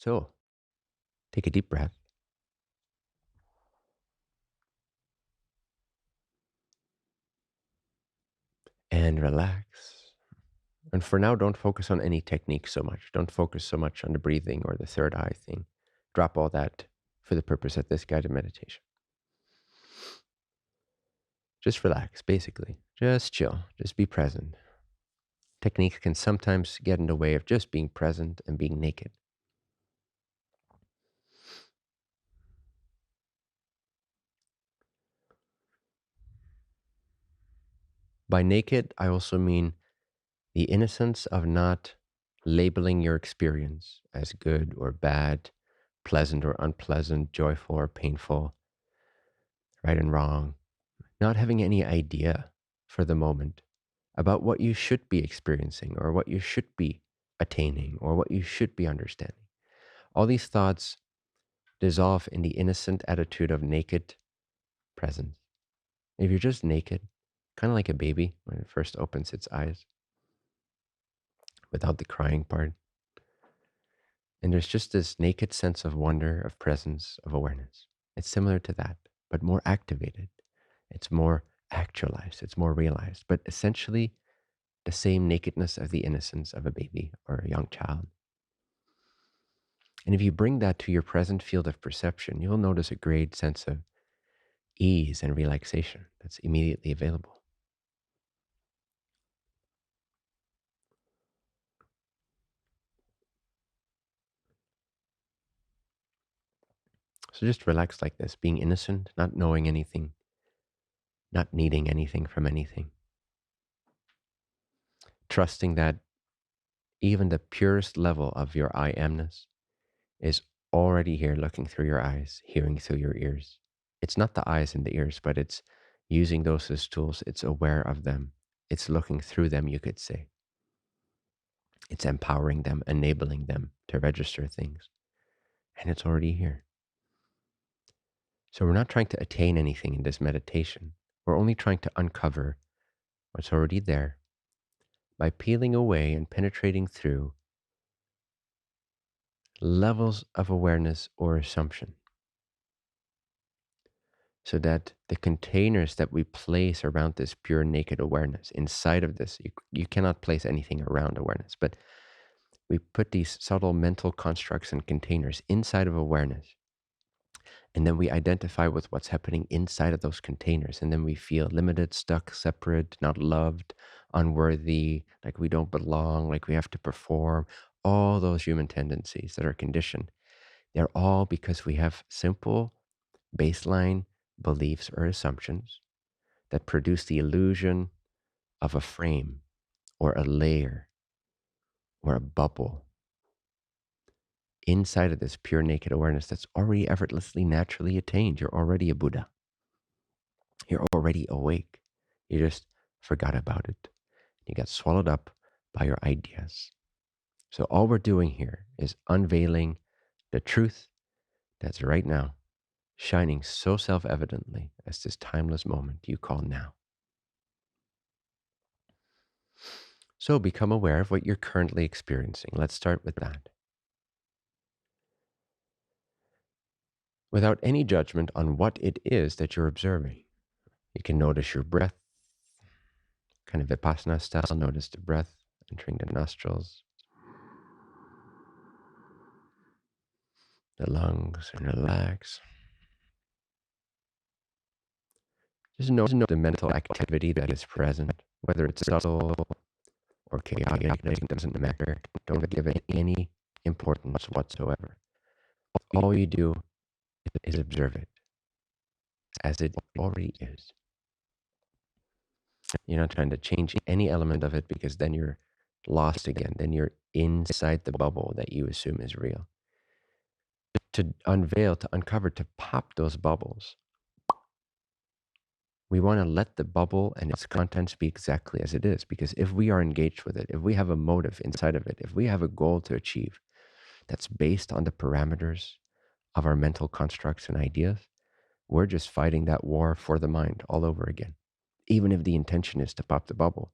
So take a deep breath and relax. And for now, don't focus on any technique so much. Don't focus so much on the breathing or the third eye thing. Drop all that for the purpose of this guided meditation. Just relax, basically. Just chill. Just be present. Technique can sometimes get in the way of just being present and being naked. By naked, I also mean the innocence of not labeling your experience as good or bad, pleasant or unpleasant, joyful or painful, right and wrong. Not having any idea for the moment about what you should be experiencing or what you should be attaining or what you should be understanding. All these thoughts dissolve in the innocent attitude of naked presence. If you're just naked, kind of like a baby when it first opens its eyes, without the crying part, and there's just this naked sense of wonder, of presence, of awareness. It's similar to that, but more activated. It's more actualized, it's more realized, but essentially the same nakedness of the innocence of a baby or a young child. And if you bring that to your present field of perception, you'll notice a great sense of ease and relaxation that's immediately available. So just relax like this, being innocent, not knowing anything, not needing anything from anything. Trusting that even the purest level of your I amness is already here, looking through your eyes, hearing through your ears. It's not the eyes and the ears, but it's using those as tools. It's aware of them. It's looking through them, you could say. It's empowering them, enabling them to register things. And it's already here. So we're not trying to attain anything in this meditation. We're only trying to uncover what's already there by peeling away and penetrating through levels of awareness or assumption, so that the containers that we place around this pure naked awareness, inside of this, you cannot place anything around awareness, but we put these subtle mental constructs and containers inside of awareness. And then we identify with what's happening inside of those containers. And then we feel limited, stuck, separate, not loved, unworthy, like we don't belong, like we have to perform. All those human tendencies that are conditioned, they're all because we have simple baseline beliefs or assumptions that produce the illusion of a frame or a layer or a bubble inside of this pure naked awareness that's already effortlessly, naturally attained. You're already a Buddha. You're already awake. You just forgot about it. You got swallowed up by your ideas. So all we're doing here is unveiling the truth that's right now, shining so self-evidently as this timeless moment you call now. So become aware of what you're currently experiencing. Let's start with that. Without any judgment on what it is that you're observing. You can notice your breath, kind of Vipassana style. Notice the breath entering the nostrils, the lungs, and relax. Just know the mental activity that is present, whether it's subtle or chaotic, it doesn't matter. Don't give it any importance whatsoever. All you do is observe it as it already is. You're not trying to change any element of it, because then you're lost again. Then you're inside the bubble that you assume is real. To unveil, to uncover, to pop those bubbles, we want to let the bubble and its contents be exactly as it is. Because if we are engaged with it, if we have a motive inside of it, if we have a goal to achieve that's based on the parameters of our mental constructs and ideas, we're just fighting that war for the mind all over again. Even if the intention is to pop the bubble,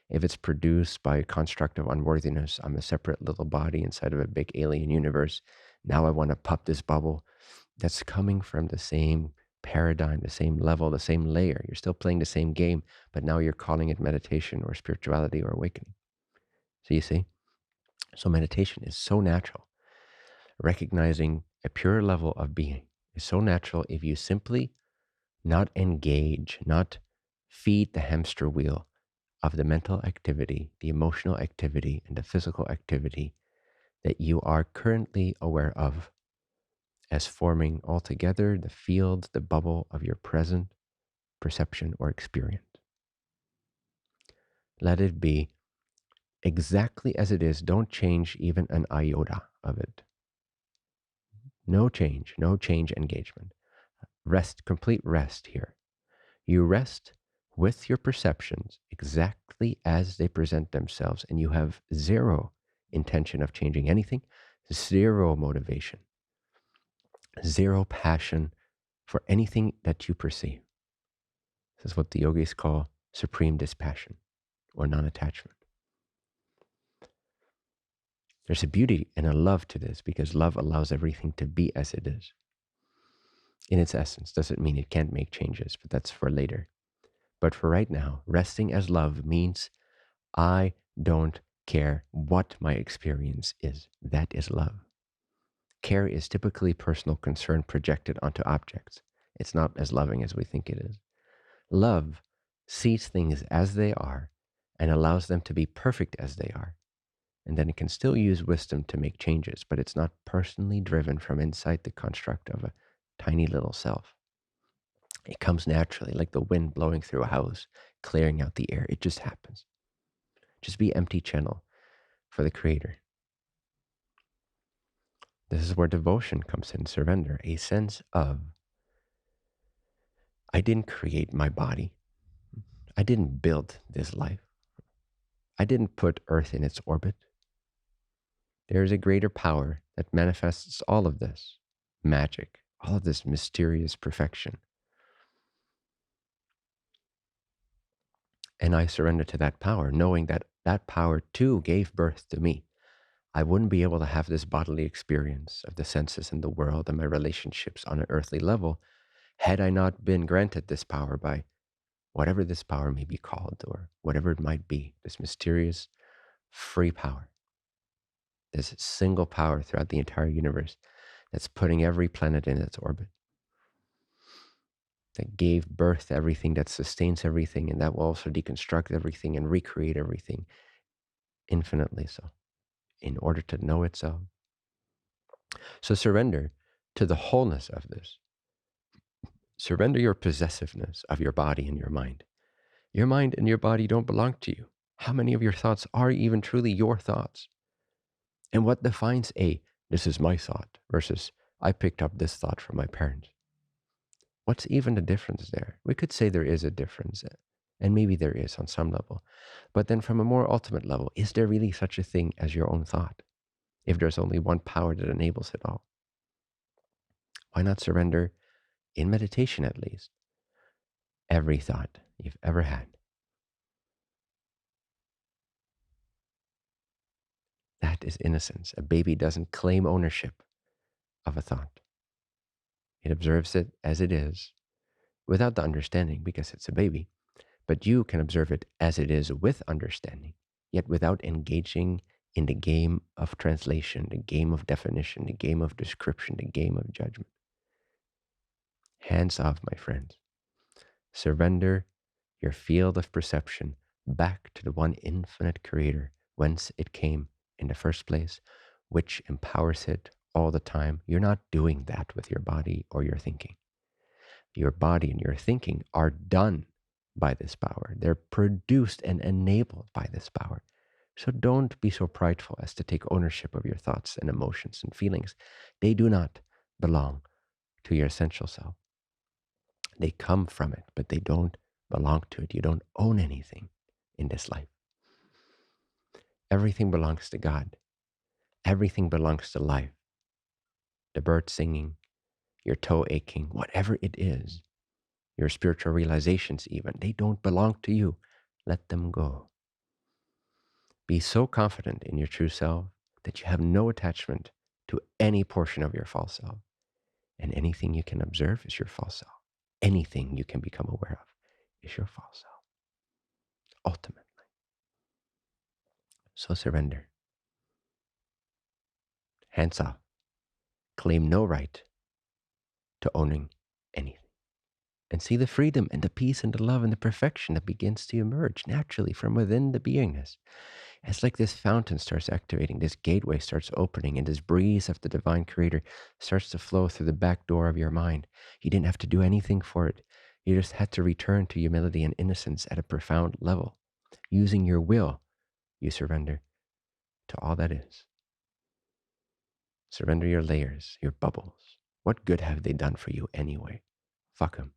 if it's produced by a construct of unworthiness, I'm a separate little body inside of a big alien universe, Now I want to pop this bubble. That's coming from the same paradigm, the same level, the same layer. You're still playing the same game, but now you're calling it meditation or spirituality or awakening. So you see? So meditation is so natural. Recognizing a pure level of being is so natural if you simply not engage, not feed the hamster wheel of the mental activity, the emotional activity, and the physical activity that you are currently aware of as forming altogether the field, the bubble of your present perception or experience. Let it be exactly as it is. Don't change even an iota of it. No change engagement. Rest, complete rest here. You rest with your perceptions exactly as they present themselves, and you have zero intention of changing anything, zero motivation, zero passion for anything that you perceive. This is what the yogis call supreme dispassion or non-attachment. There's a beauty and a love to this because love allows everything to be as it is. In its essence, doesn't mean it can't make changes, but that's for later. But for right now, resting as love means I don't care what my experience is. That is love. Care is typically personal concern projected onto objects. It's not as loving as we think it is. Love sees things as they are and allows them to be perfect as they are. And then it can still use wisdom to make changes, but it's not personally driven from inside the construct of a tiny little self. It comes naturally, like the wind blowing through a house, clearing out the air. It just happens. Just be empty channel for the Creator. This is where devotion comes in, surrender, a sense of, I didn't create my body. I didn't build this life. I didn't put Earth in its orbit. There is a greater power that manifests all of this magic, all of this mysterious perfection. And I surrender to that power, knowing that that power too gave birth to me. I wouldn't be able to have this bodily experience of the senses and the world and my relationships on an earthly level had I not been granted this power by whatever this power may be called or whatever it might be, this mysterious free power, this single power throughout the entire universe that's putting every planet in its orbit, that gave birth to everything, that sustains everything, and that will also deconstruct everything and recreate everything infinitely so, in order to know itself. So surrender to the wholeness of this. Surrender your possessiveness of your body and your mind. Your mind and your body don't belong to you. How many of your thoughts are even truly your thoughts? And what defines this is my thought versus I picked up this thought from my parents? What's even the difference there? We could say there is a difference, and maybe there is on some level. But then from a more ultimate level, is there really such a thing as your own thought? If there's only one power that enables it all, why not surrender, in meditation at least, every thought you've ever had? That is innocence. A baby doesn't claim ownership of a thought. It observes it as it is without the understanding because it's a baby. But you can observe it as it is with understanding, yet without engaging in the game of translation, the game of definition, the game of description, the game of judgment. Hands off, my friends. Surrender your field of perception back to the one infinite creator whence it came in the first place, which empowers it all the time. You're not doing that with your body or your thinking. Your body and your thinking are done by this power. They're produced and enabled by this power. So don't be so prideful as to take ownership of your thoughts and emotions and feelings. They do not belong to your essential self. They come from it, but they don't belong to it. You don't own anything in this life. Everything belongs to God. Everything belongs to life. The bird singing, your toe aching, whatever it is, your spiritual realizations even, they don't belong to you. Let them go. Be so confident in your true self that you have no attachment to any portion of your false self. And anything you can observe is your false self. Anything you can become aware of is your false self, ultimately. So surrender. Hands off. Claim no right to owning anything. And see the freedom and the peace and the love and the perfection that begins to emerge naturally from within the beingness. It's like this fountain starts activating, this gateway starts opening, and this breeze of the divine creator starts to flow through the back door of your mind. You didn't have to do anything for it. You just had to return to humility and innocence at a profound level. Using your will, you surrender to all that is. Surrender your layers, your bubbles. What good have they done for you anyway? Fuck them.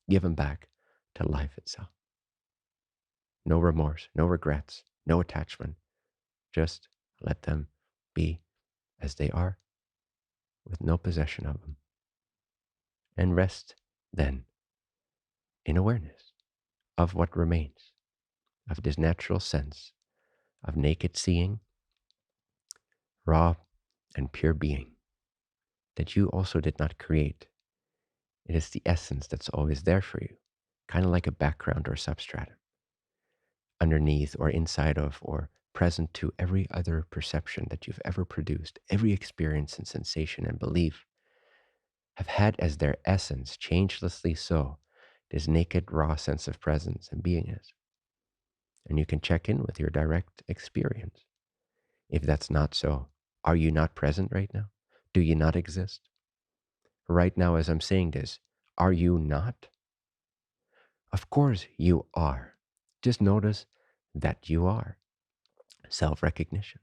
Give them back to life itself. No remorse, no regrets, no attachment. Just let them be as they are, with no possession of them. And rest then in awareness of what remains, of this natural sense of naked seeing, raw and pure being that you also did not create. It is the essence that's always there for you, kind of like a background or substratum, underneath or inside of or present to every other perception that you've ever produced, every experience and sensation and belief have had as their essence, changelessly so, this naked, raw sense of presence and beingness. And you can check in with your direct experience. If that's not so, are you not present right now? Do you not exist? Right now, as I'm saying this, are you not? Of course you are. Just notice that you are. Self-recognition.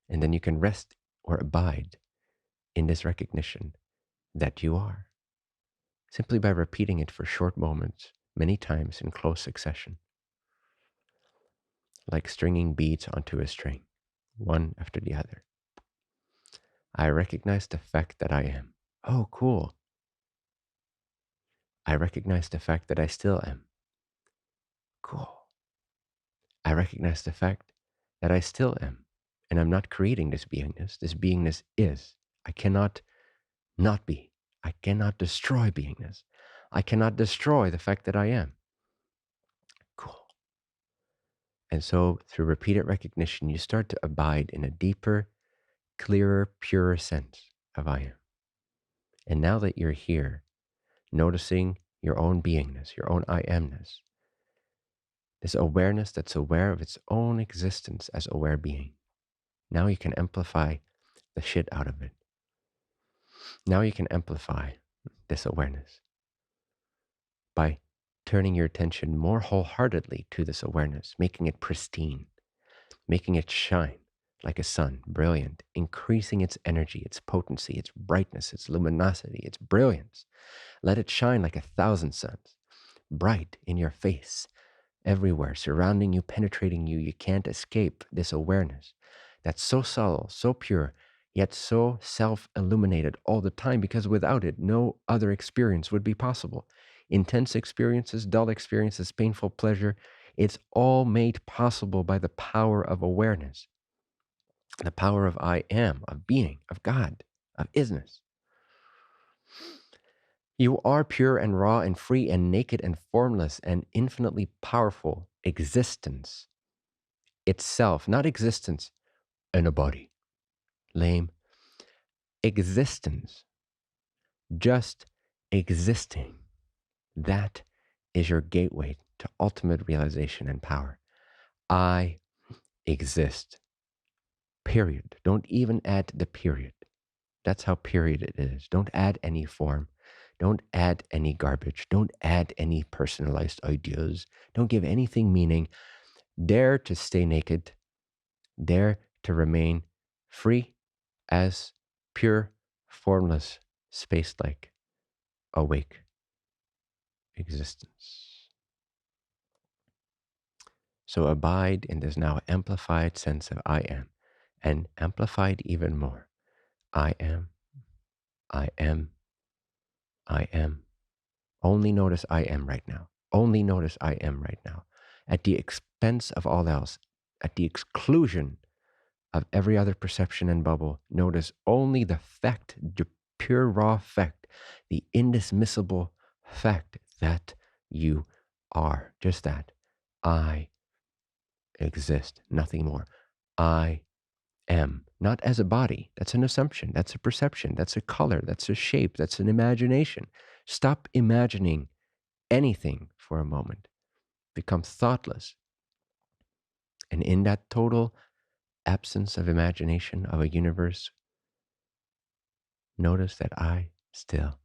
And then you can rest or abide in this recognition that you are, simply by repeating it for short moments, many times in close succession, like stringing beads onto a string, one after the other. I recognize the fact that I am. Oh, cool. I recognize the fact that I still am. Cool. I recognize the fact that I still am. And I'm not creating this beingness. This beingness is. I cannot not be. I cannot destroy beingness. I cannot destroy the fact that I am. Cool. And so through repeated recognition, you start to abide in a deeper, clearer, purer sense of I am. And now that you're here, noticing your own beingness, your own I amness, this awareness that's aware of its own existence as aware being. Now you can amplify the shit out of it. Now you can amplify this awareness by turning your attention more wholeheartedly to this awareness, making it pristine, making it shine like a sun, brilliant, increasing its energy, its potency, its brightness, its luminosity, its brilliance. Let it shine like 1,000 suns, bright in your face, everywhere, surrounding you, penetrating you. You can't escape this awareness that's so subtle, so pure, yet so self-illuminated all the time, because without it, no other experience would be possible. Intense experiences, dull experiences, painful pleasure, it's all made possible by the power of awareness, the power of I am, of being, of God, of isness. You are pure and raw and free and naked and formless and infinitely powerful existence itself, not existence in a body. Lame. Existence. Just existing. That is your gateway to ultimate realization and power. I exist. Period. Don't even add the period. That's how period it is. Don't add any form. Don't add any garbage. Don't add any personalized ideas. Don't give anything meaning. Dare to stay naked. Dare to remain free as pure, formless, space-like, awake existence. So abide in this now amplified sense of I am, and amplified even more. I am, I am, I am. Only notice I am right now. Only notice I am right now. At the expense of all else, at the exclusion of every other perception and bubble. Notice only the fact, the pure raw fact, the indismissible fact that you are. Just that. I exist, nothing more. I am, not as a body. That's an assumption. That's a perception. That's a color. That's a shape. That's an imagination. Stop imagining anything for a moment. Become thoughtless. And in that total absence of imagination of a universe, notice that I still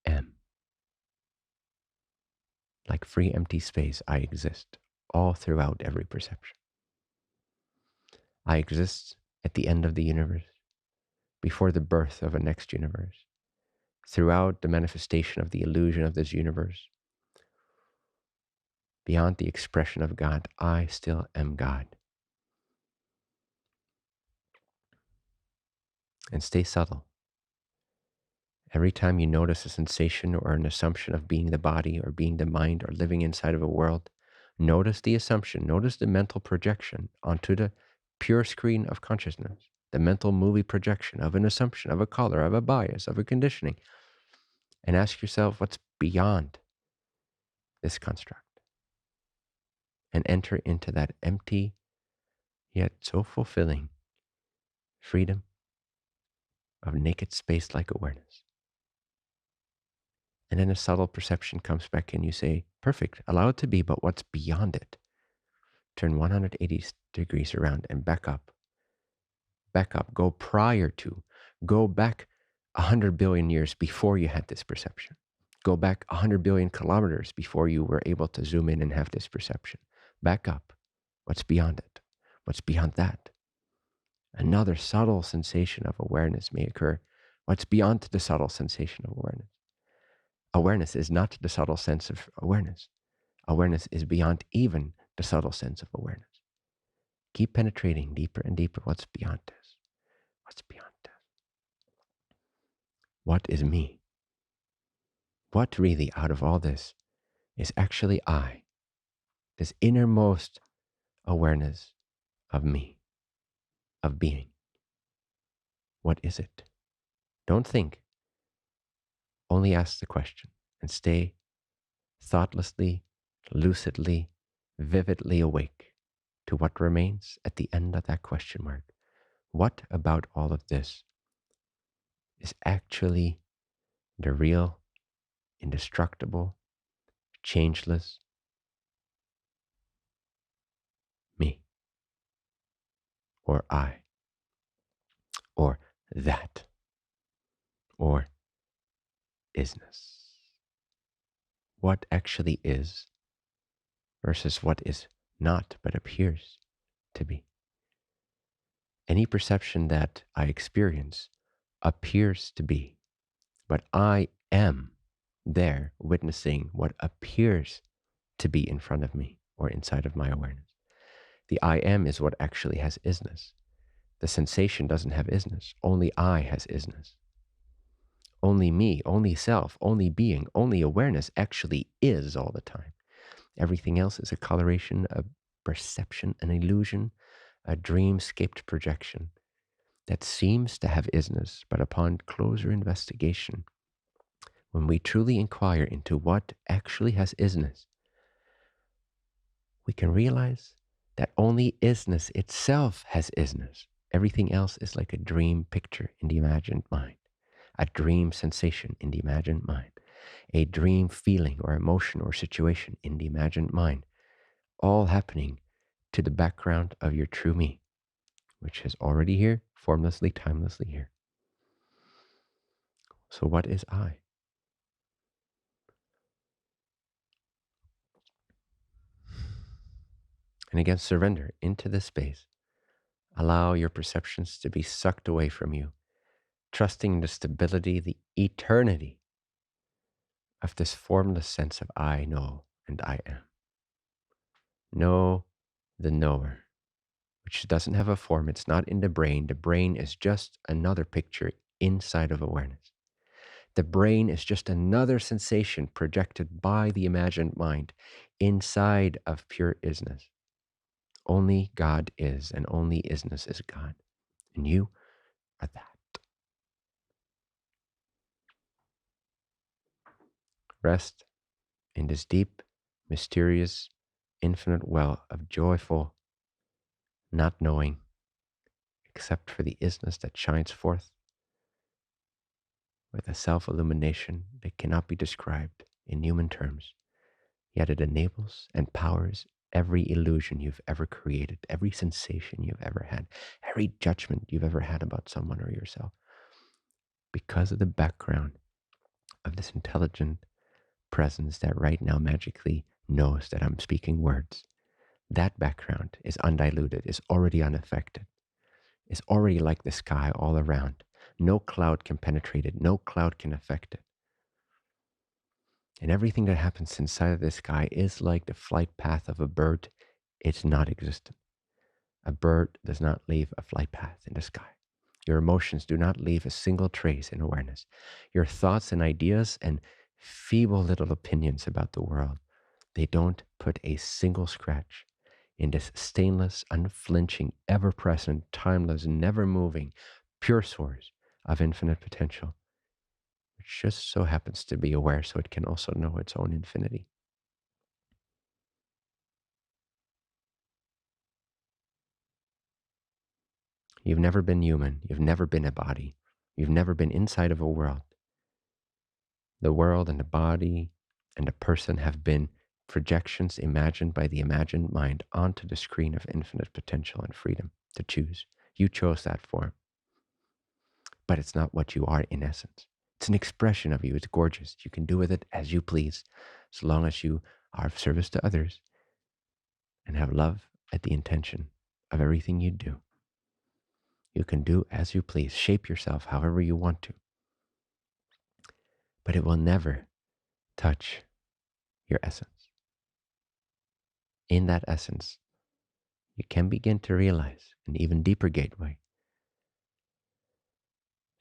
am. Like free empty space, I exist all throughout every perception. I exist at the end of the universe, before the birth of a next universe, throughout the manifestation of the illusion of this universe. Beyond the expression of God, I still am God. And stay subtle. Every time you notice a sensation or an assumption of being the body or being the mind or living inside of a world, notice the assumption, notice the mental projection onto the pure screen of consciousness, the mental movie projection of an assumption, of a color, of a bias, of a conditioning, and ask yourself what's beyond this construct, and enter into that empty yet so fulfilling freedom of naked space-like awareness. And then a subtle perception comes back and you say, perfect, allow it to be, but what's beyond it? Turn 180 degrees around and back up. Back up, go prior to, go back 100 billion years before you had this perception. Go back 100 billion kilometers before you were able to zoom in and have this perception. Back up. What's beyond it? What's beyond that? Another subtle sensation of awareness may occur. What's beyond the subtle sensation of awareness? Awareness is not the subtle sense of awareness. Awareness is beyond even the subtle sense of awareness. Keep penetrating deeper and deeper. What's beyond this? What's beyond this? What is me? What really out of all this is actually I? This innermost awareness of me, of being. What is it? Don't think. Only ask the question and stay thoughtlessly, lucidly, vividly awake to what remains at the end of that question mark. What about all of this is actually the real, indestructible, changeless me, or I, or that, or isness? What actually is versus what is not but appears to be. Any perception that I experience appears to be, but I am there witnessing what appears to be in front of me or inside of my awareness. The I am is what actually has isness. The sensation doesn't have isness. Only I has isness. Only me, only self, only being, only awareness actually is all the time. Everything else is a coloration, a perception, an illusion, a dreamscaped projection that seems to have isness, but upon closer investigation, when we truly inquire into what actually has isness, we can realize that only isness itself has isness. Everything else is like a dream picture in the imagined mind, a dream sensation in the imagined mind, a dream feeling or emotion or situation in the imagined mind, all happening to the background of your true me, which is already here, formlessly, timelessly here. So what is I? And again, surrender into this space. Allow your perceptions to be sucked away from you, trusting the stability, the eternity of this formless sense of I know and I am. Know the knower, which doesn't have a form. It's not in the brain. The brain is just another picture inside of awareness. The brain is just another sensation projected by the imagined mind inside of pure isness. Only God is, and only isness is God. And you are that. Rest in this deep, mysterious, infinite well of joyful not knowing, except for the isness that shines forth with a self-illumination that cannot be described in human terms. Yet it enables and powers every illusion you've ever created, every sensation you've ever had, every judgment you've ever had about someone or yourself. Because of the background of this intelligent presence that right now magically knows that I'm speaking words, that background is undiluted, is already unaffected, is already like the sky all around. No cloud can penetrate it, no cloud can affect it. And everything that happens inside of the sky is like the flight path of a bird. It's not existent. A bird does not leave a flight path in the sky. Your emotions do not leave a single trace in awareness. Your thoughts and ideas and feeble little opinions about the world, they don't put a single scratch in this stainless, unflinching, ever-present, timeless, never-moving, pure source of infinite potential, which just so happens to be aware so it can also know its own infinity. You've never been human. You've never been a body. You've never been inside of a world. The world and the body and the person have been projections imagined by the imagined mind onto the screen of infinite potential and freedom to choose. You chose that form, but it's not what you are in essence. It's an expression of you. It's gorgeous. You can do with it as you please, so long as you are of service to others and have love at the intention of everything you do. You can do as you please, shape yourself however you want to, but it will never touch your essence. In that essence, you can begin to realize an even deeper gateway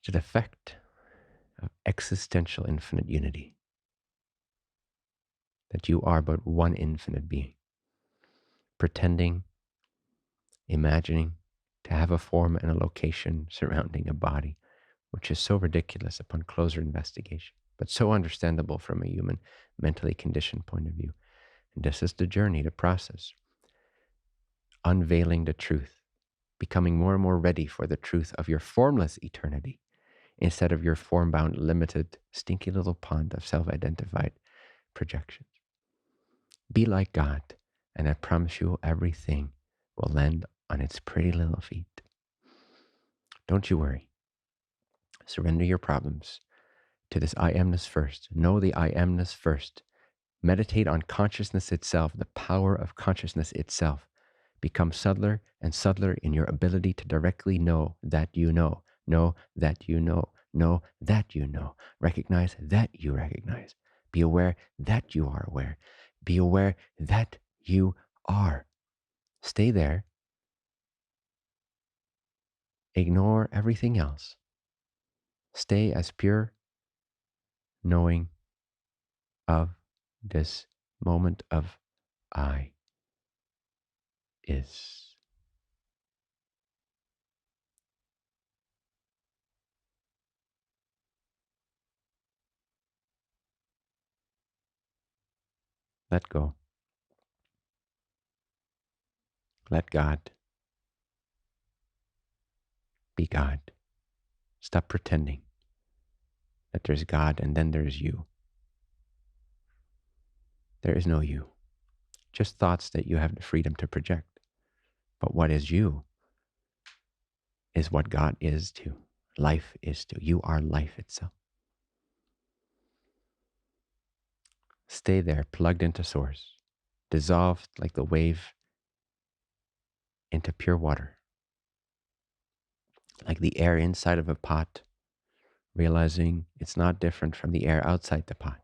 to the effect of existential infinite unity, that you are but one infinite being, pretending, imagining to have a form and a location surrounding a body, which is so ridiculous upon closer investigation, but so understandable from a human mentally conditioned point of view. And this is the journey, the process, unveiling the truth, becoming more and more ready for the truth of your formless eternity instead of your form-bound, limited, stinky little pond of self-identified projections. Be like God, and I promise you everything will land on its pretty little feet. Don't you worry. Surrender your problems to this I amness first. Know the I amness first. Meditate on consciousness itself, the power of consciousness itself. Become subtler and subtler in your ability to directly know that you know that you know that you know, recognize that you recognize, be aware that you are aware, be aware that you are. Stay there. Ignore everything else. Stay as pure knowing of this moment of I is. Let go. Let God be God. Stop pretending that there's God and then there's you. There is no you. Just thoughts that you have the freedom to project. But what is you is what God is to, life is to. You are life itself. Stay there, plugged into source, dissolved like the wave into pure water, like the air inside of a pot, realizing it's not different from the air outside the pot.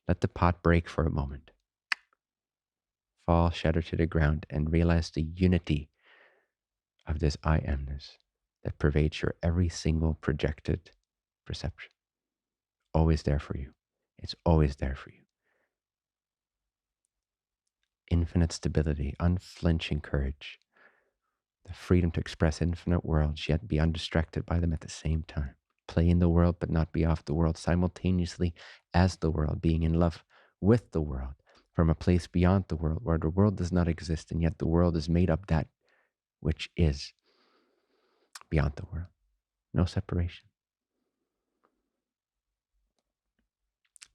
Let the pot break for a moment, fall, shatter to the ground, and realize the unity of this I amness that pervades your every single projected perception. Always there for you. It's always there for you. infinite stability, unflinching courage, the freedom to express infinite worlds, yet be undistracted by them at the same time. Play in the world, but not be off the world, simultaneously as the world, being in love with the world, from a place beyond the world, where the world does not exist, and yet the world is made up that which is beyond the world. No separation.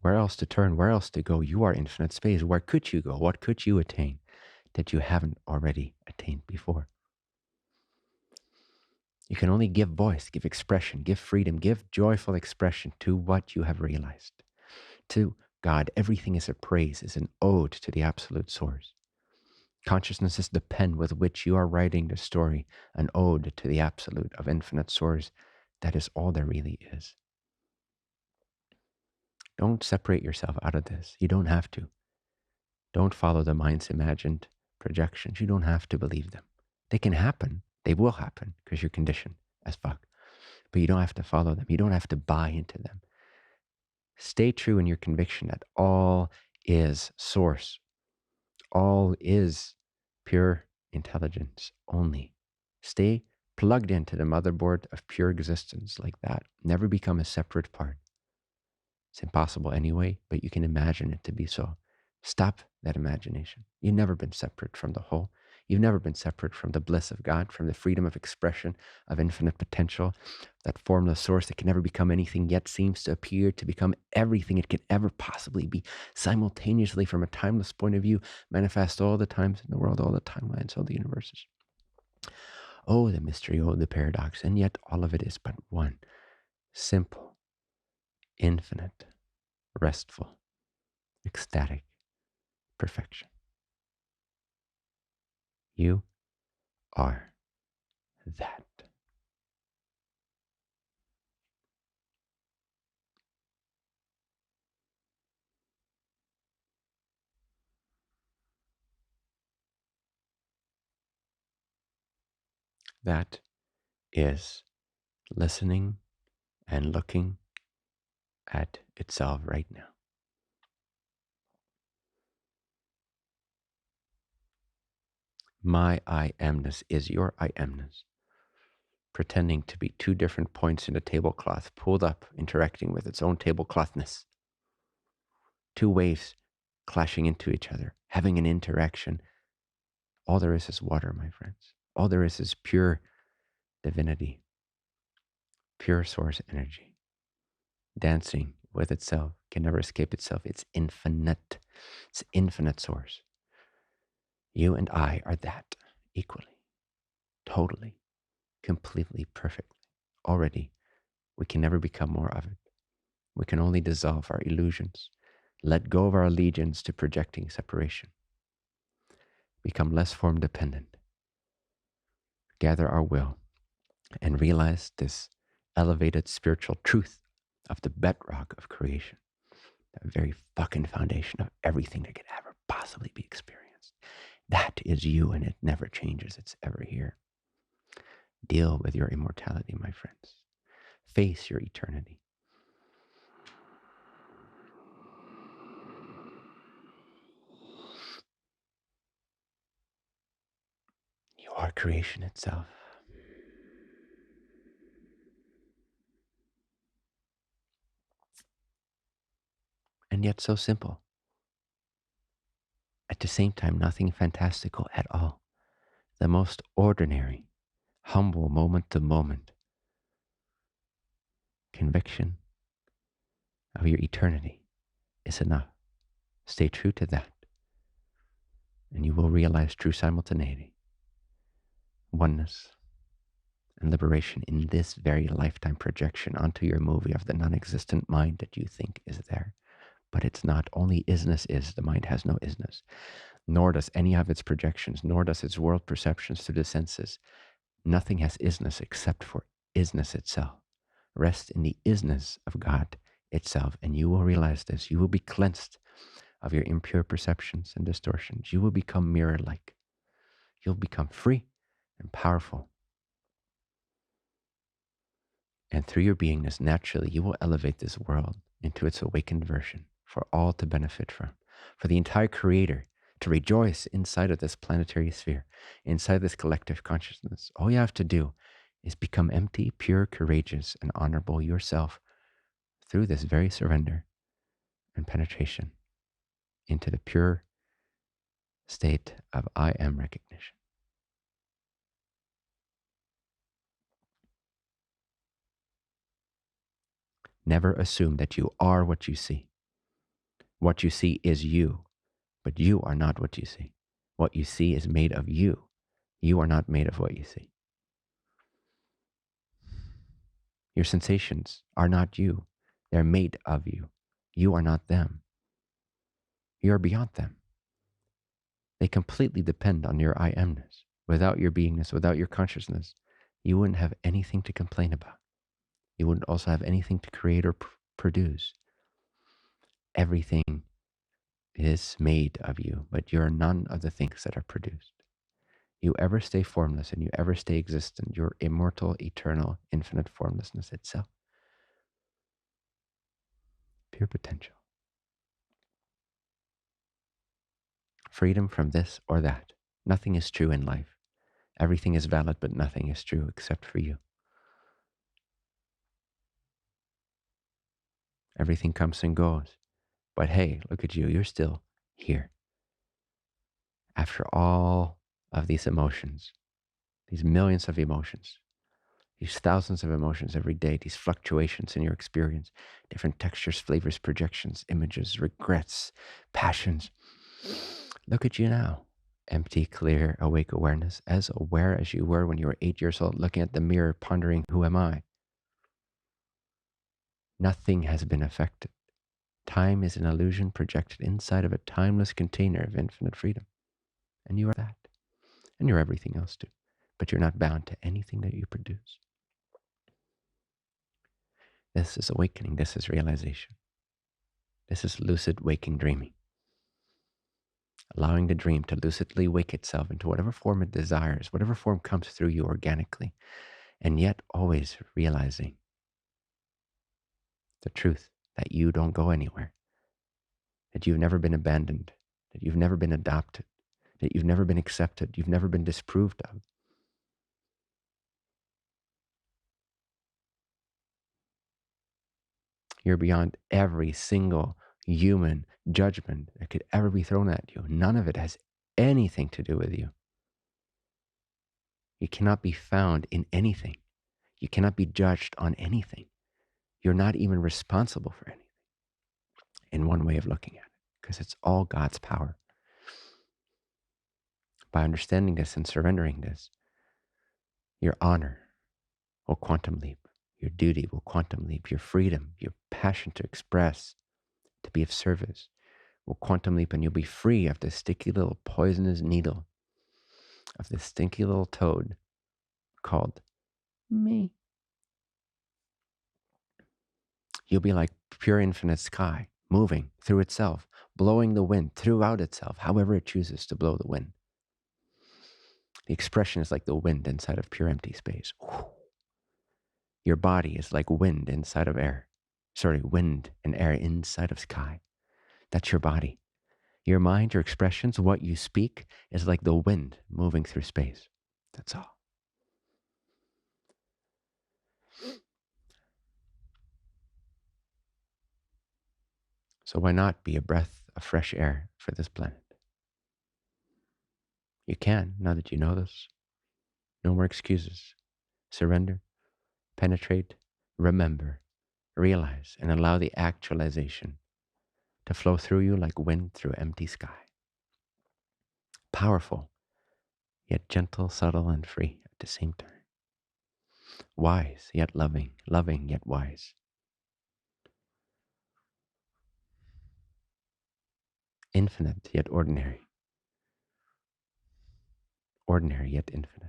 Where else to turn? Where else to go? You are infinite space. Where could you go? What could you attain that you haven't already attained before? You can only give voice, give expression, give freedom, give joyful expression to what you have realized. To God, everything is a praise, is an ode to the absolute source. Consciousness is the pen with which you are writing the story, an ode to the absolute of infinite source. That is all there really is. Don't separate yourself out of this. You don't have to. Don't follow the mind's imagined projections. You don't have to believe them. They can happen. They will happen because you're conditioned as fuck. But you don't have to follow them. You don't have to buy into them. Stay true in your conviction that all is source. All is pure intelligence only. Stay plugged into the motherboard of pure existence like that. Never become a separate part. It's impossible anyway, but you can imagine it to be so. Stop that imagination. You've never been separate from the whole. You've never been separate from the bliss of God, from the freedom of expression, of infinite potential, that formless source that can never become anything, yet seems to appear to become everything it can ever possibly be, simultaneously from a timeless point of view, manifest all the times in the world, all the timelines, all the universes. Oh, the mystery, oh, the paradox, and yet all of it is but one, simple, infinite, restful, ecstatic perfection. You are that. That is listening and looking at itself right now. My I amness is your I amness, pretending to be two different points in a tablecloth, pulled up, interacting with its own tableclothness. Two waves clashing into each other, having an interaction. All there is water, my friends. All there is pure divinity, pure source energy, dancing with itself, can never escape itself. It's infinite. It's infinite source. You and I are that equally, totally, completely, perfectly. Already, we can never become more of it. We can only dissolve our illusions, let go of our allegiance to projecting separation, become less form dependent, gather our will, and realize this elevated spiritual truth of the bedrock of creation, the very fucking foundation of everything that could ever possibly be experienced. That is you, and it never changes. It's ever here. Deal with your immortality, my friends. Face your eternity. You are creation itself. And yet so simple. At the same time, nothing fantastical at all. The most ordinary, humble moment to moment conviction of your eternity is enough. Stay true to that, and you will realize true simultaneity, oneness, and liberation in this very lifetime projection onto your movie of the non-existent mind that you think is there. But it's not. Only isness is. The mind has no isness, nor does any of its projections, nor does its world perceptions through the senses. Nothing has isness except for isness itself. Rest in the isness of God itself, and you will realize this. You will be cleansed of your impure perceptions and distortions. You will become mirror-like. You'll become free and powerful. And through your beingness, naturally, you will elevate this world into its awakened version for all to benefit from, for the entire creator to rejoice inside of this planetary sphere, inside this collective consciousness. All you have to do is become empty, pure, courageous, and honorable yourself through this very surrender and penetration into the pure state of I am recognition. Never assume that you are what you see. What you see is you, but you are not what you see. What you see is made of you. You are not made of what you see. Your sensations are not you. They're made of you. You are not them. You are beyond them. They completely depend on your I amness. Without your beingness, without your consciousness, you wouldn't have anything to complain about. You wouldn't also have anything to create or produce. Everything is made of you, but you're none of the things that are produced. You ever stay formless and you ever stay existent, you're immortal, eternal, infinite formlessness itself. Pure potential. Freedom from this or that. Nothing is true in life. Everything is valid, but nothing is true except for you. Everything comes and goes. But hey, look at you. You're still here. After all of these emotions, these millions of emotions, these thousands of emotions every day, these fluctuations in your experience, different textures, flavors, projections, images, regrets, passions. Look at you now. Empty, clear, awake awareness, as aware as you were when you were 8 years old, looking at the mirror, pondering, who am I? Nothing has been affected. Time is an illusion projected inside of a timeless container of infinite freedom. And you are that. And you're everything else too. But you're not bound to anything that you produce. This is awakening. This is realization. This is lucid waking dreaming. Allowing the dream to lucidly wake itself into whatever form it desires, whatever form comes through you organically, and yet always realizing the truth that you don't go anywhere, that you've never been abandoned, that you've never been adopted, that you've never been accepted, you've never been disapproved of. You're beyond every single human judgment that could ever be thrown at you. None of it has anything to do with you. You cannot be found in anything. You cannot be judged on anything. You're not even responsible for anything, in one way of looking at it, because it's all God's power. By understanding this and surrendering this, your honor will quantum leap. Your duty will quantum leap. Your freedom, your passion to express, to be of service will quantum leap, and you'll be free of this sticky little poisonous needle, of this stinky little toad called me. You'll be like pure infinite sky, moving through itself, blowing the wind throughout itself, however it chooses to blow the wind. The expression is like the wind inside of pure empty space. Your body is like wind inside of air. Wind and air inside of sky. That's your body. Your mind, your expressions, what you speak is like the wind moving through space. That's all. So why not be a breath of fresh air for this planet? You can, now that you know this. No more excuses. Surrender, penetrate, remember, realize, and allow the actualization to flow through you like wind through empty sky. Powerful, yet gentle, subtle, and free at the same time. Wise, yet loving, loving, yet wise. Infinite, yet ordinary. Ordinary, yet infinite.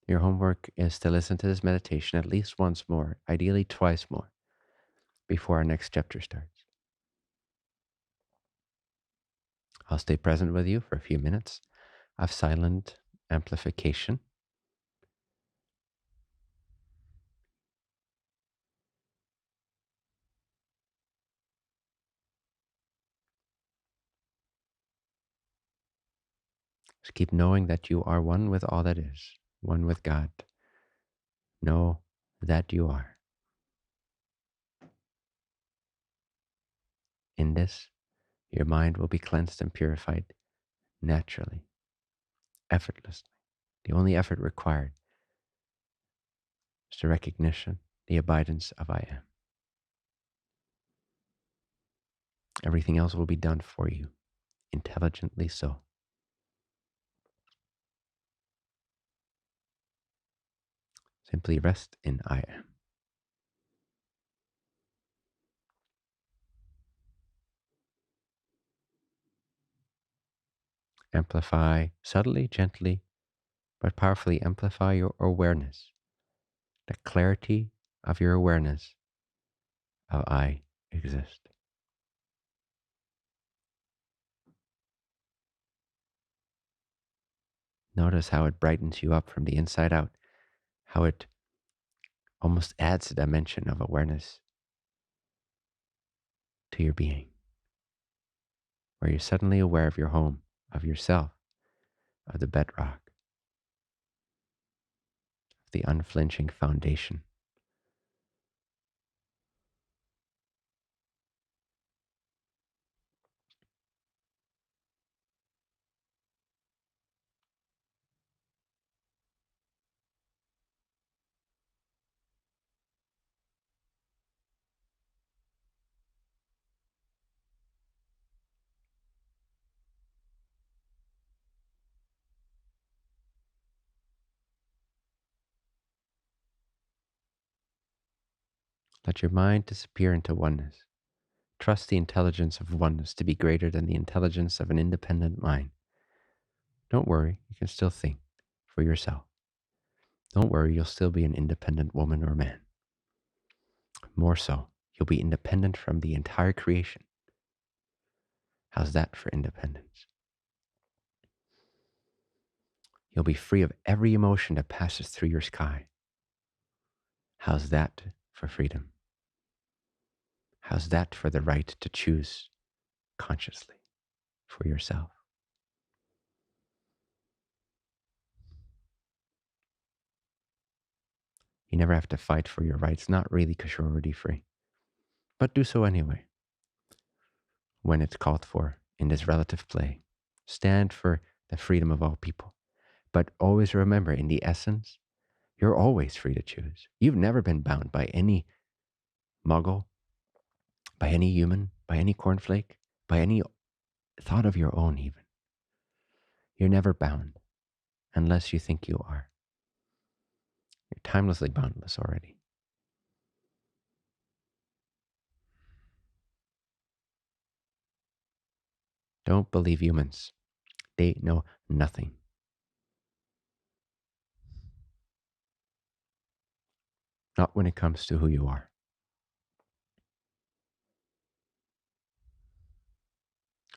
Your homework is to listen to this meditation at least once more, ideally twice more, before our next chapter starts. I'll stay present with you for a few minutes of silent amplification. Just keep knowing that you are one with all that is, one with God. Know that you are. In this, your mind will be cleansed and purified naturally, effortlessly. The only effort required is the recognition, the abidance of I am. Everything else will be done for you, intelligently so. Simply rest in I am. Amplify subtly, gently, but powerfully amplify your awareness, the clarity of your awareness of I exist. Notice how it brightens you up from the inside out, how it almost adds a dimension of awareness to your being, where you're suddenly aware of your home, of yourself, of the bedrock, of the unflinching foundation. Let your mind disappear into oneness. Trust the intelligence of oneness to be greater than the intelligence of an independent mind. Don't worry, you can still think for yourself. Don't worry, you'll still be an independent woman or man. More so, you'll be independent from the entire creation. How's that for independence? You'll be free of every emotion that passes through your sky. How's that for freedom? How's that for the right to choose consciously for yourself? You never have to fight for your rights, not really because you're already free. But do so anyway, when it's called for in this relative play. Stand for the freedom of all people. But always remember, in the essence, you're always free to choose. You've never been bound by any muggle, by any human, by any cornflake, by any thought of your own even. You're never bound unless you think you are. You're timelessly boundless already. Don't believe humans. They know nothing. Not when it comes to who you are.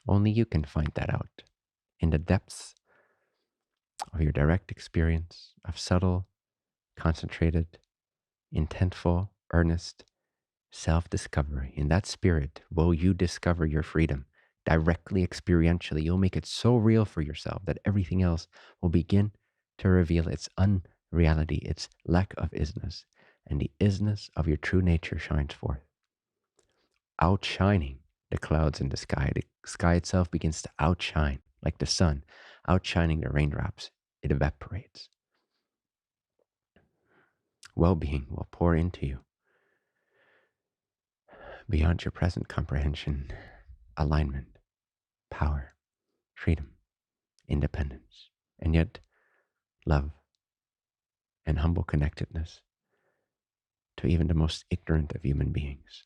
Only you can find that out in the depths of your direct experience of subtle, concentrated, intentful, earnest self-discovery. In that spirit, will you discover your freedom directly, experientially. You'll make it so real for yourself that everything else will begin to reveal its unreality, its lack of isness, and the isness of your true nature shines forth, outshining the clouds in the sky. The sky itself begins to outshine like the sun, outshining the raindrops. It evaporates. Well-being will pour into you beyond your present comprehension. Alignment, power, freedom, independence, and yet love and humble connectedness to even the most ignorant of human beings.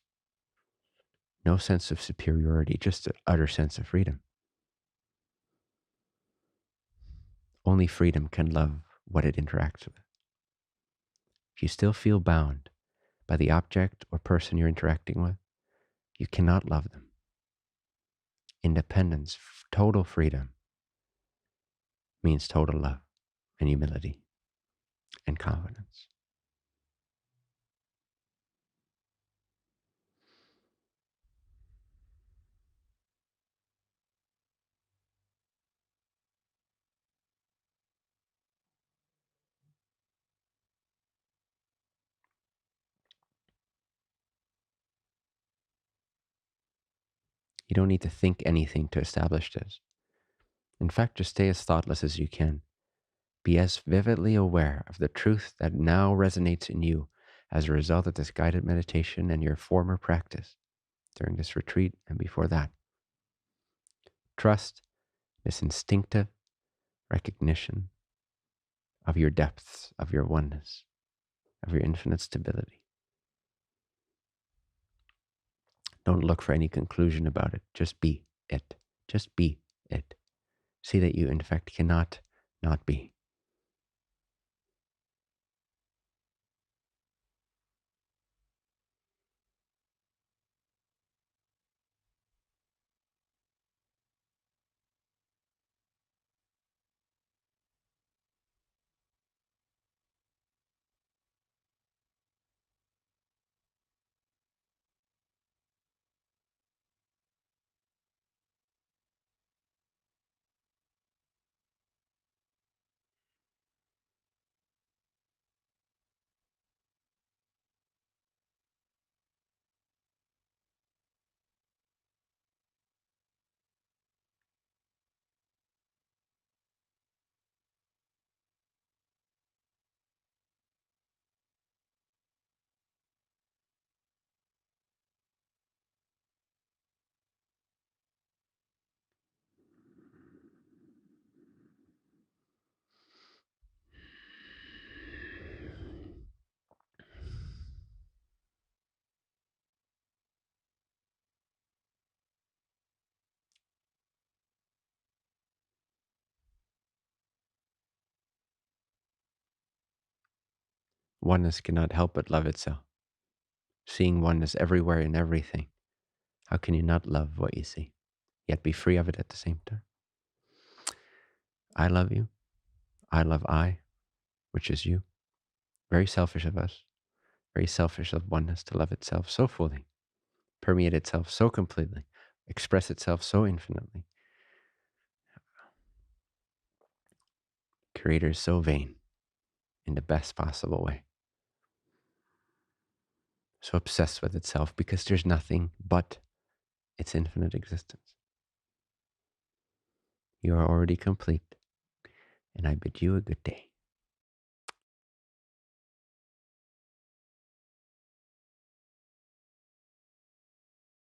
No sense of superiority, just an utter sense of freedom. Only freedom can love what it interacts with. If you still feel bound by the object or person you're interacting with, you cannot love them. Independence, total freedom, means total love and humility and confidence. You don't need to think anything to establish this. In fact, just stay as thoughtless as you can. Be as vividly aware of the truth that now resonates in you as a result of this guided meditation and your former practice during this retreat and before that. Trust this instinctive recognition of your depths, of your oneness, of your infinite stability. Don't look for any conclusion about it. Just be it. Just be it. See that you, in fact, cannot not be. Oneness cannot help but love itself. Seeing oneness everywhere in everything, how can you not love what you see, yet be free of it at the same time? I love you. I love I, which is you. Very selfish of us. Very selfish of oneness to love itself so fully, permeate itself so completely, express itself so infinitely. Creator is so vain in the best possible way. So obsessed with itself because there's nothing but its infinite existence. You are already complete, and I bid you a good day.